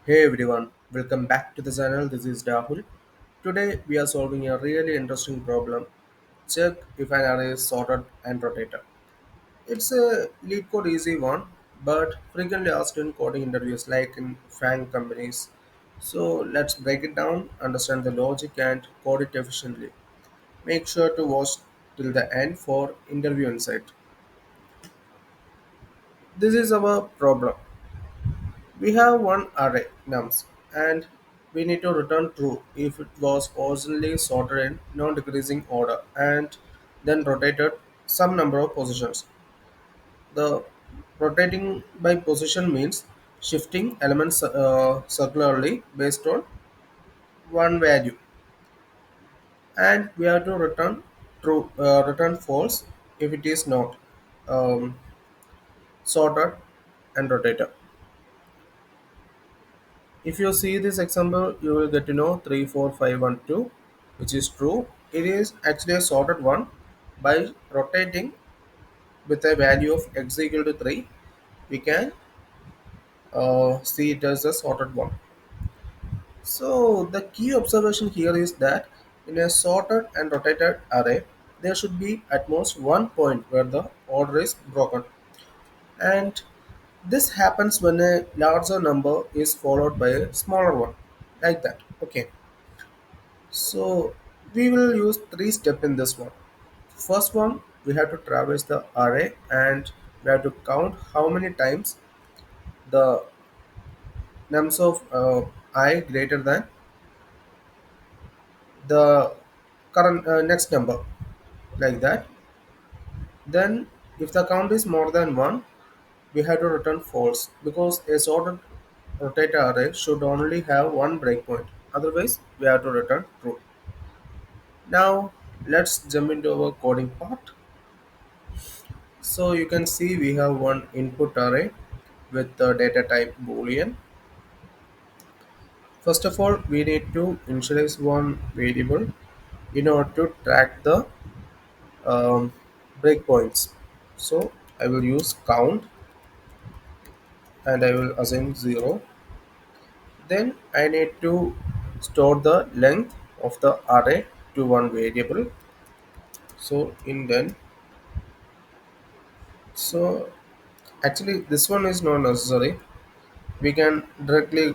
Hey everyone, welcome back to the channel. This is Rahul. Today we are solving a really interesting problem. Check if an array is sorted and rotated. It's a lead code easy one, but frequently asked in coding interviews like in FANG companies. So let's break it down, understand the logic and code it efficiently. Make sure to watch till the end for interview insight. This is our problem. We have one array nums and we need to return true if it was originally sorted in non-decreasing order and then rotated some number of positions. The rotating by position means shifting elements circularly based on one value, and we have to return false if it is not um, sorted and rotated. If you see this example, you will get to know 3, 4, 5, 1, 2, which is true. It is actually a sorted one. By rotating with a value of x equal to 3, we can see it as a sorted one. So the key observation here is that in a sorted and rotated array, there should be at most one point where the order is broken. And this happens when a larger number is followed by a smaller one, like that. Okay. So we will use three steps in this one. First one, we have to traverse the array and we have to count how many times the nums of I greater than the current next number, like that. Then if the count is more than one, we have to return false because a sorted rotator array should only have one breakpoint. Otherwise, we have to return true. Now let's jump into our coding part. So you can see we have one input array with the data type boolean. First of all, we need to initialize one variable in order to track the um, breakpoints. So I will use count and I will assign 0. Then I need to store the length of the array to one variable. So indent. So actually this one is not necessary. We can directly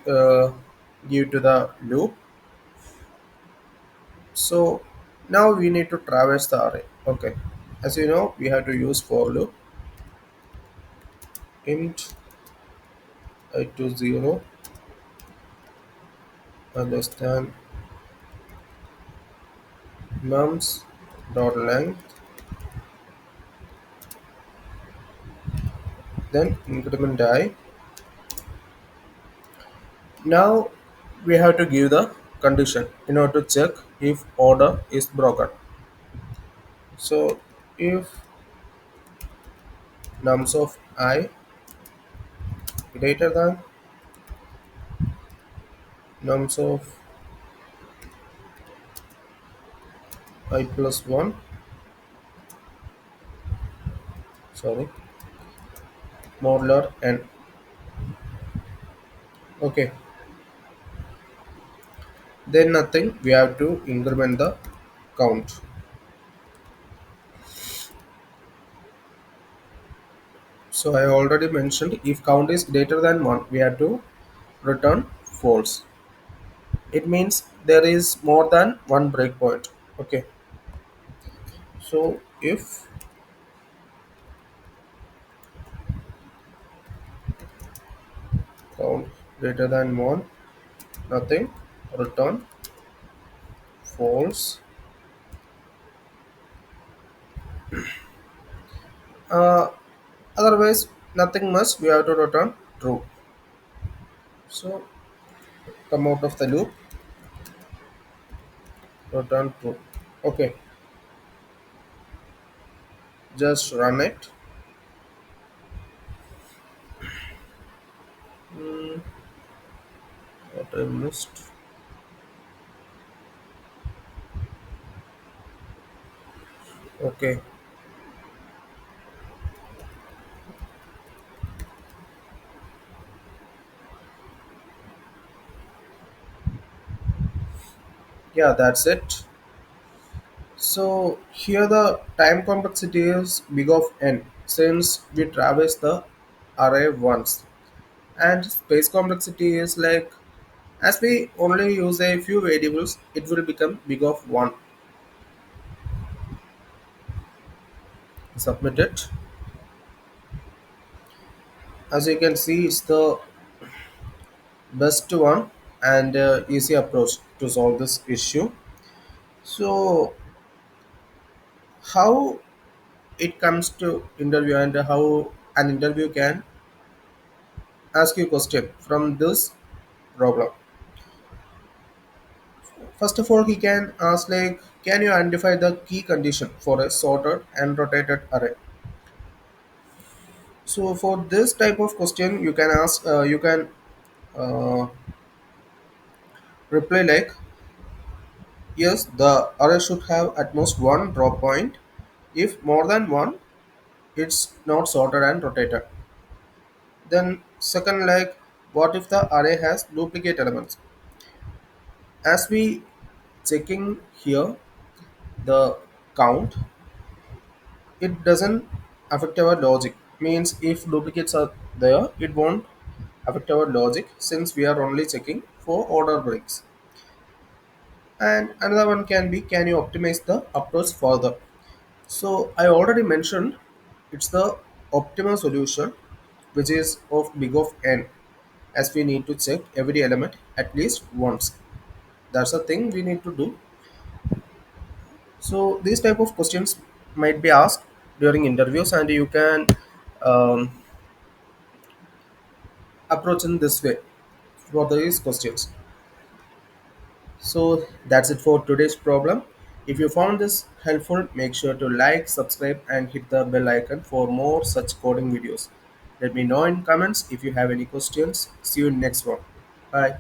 give to the loop. So now we need to traverse the array. Okay, as you know, we have to use for loop int I to 0 less than nums dot length, then increment I. Now we have to give the condition in order to check if order is broken. So if nums of I greater than nums of I plus 1, sorry, modular n. Okay, then nothing, we have to increment the count. So I already mentioned if count is greater than 1, we have to return false. It means there is more than one breakpoint. Okay, so if count greater than 1, nothing, return false. uh, Otherwise nothing much, we have to return true. So come out of the loop, return true. Okay, just run it. What I missed. Okay, Yeah, that's it. So here the time complexity is big of n since we traverse the array once, and space complexity is like as we only use a few variables, it will become big of one. Submit it. As you can see, it's the best one and easy approach to solve this issue. So how it comes to interview and how an interview can ask you question from this problem. First of all, he can ask like, can you identify the key condition for a sorted and rotated array? So for this type of question, you can ask, you can uh, reply like, yes, the array should have at most one drop point. If more than one, it's not sorted and rotated. Then second, like, what if the array has duplicate elements? As we checking here the count, it doesn't affect our logic. Means if duplicates are there, it won't affect our logic since we are only checking for order breaks. And another one can be, can you optimize the approach further? So I already mentioned it's the optimal solution which is of big of n, as we need to check every element at least once. That's a thing we need to do. So these type of questions might be asked during interviews, and you can um, approach in this way for these questions. So that's it for today's problem. If you found this helpful, make sure to like, subscribe, and hit the bell icon for more such coding videos. Let me know in comments if you have any questions. See you in next one. Bye.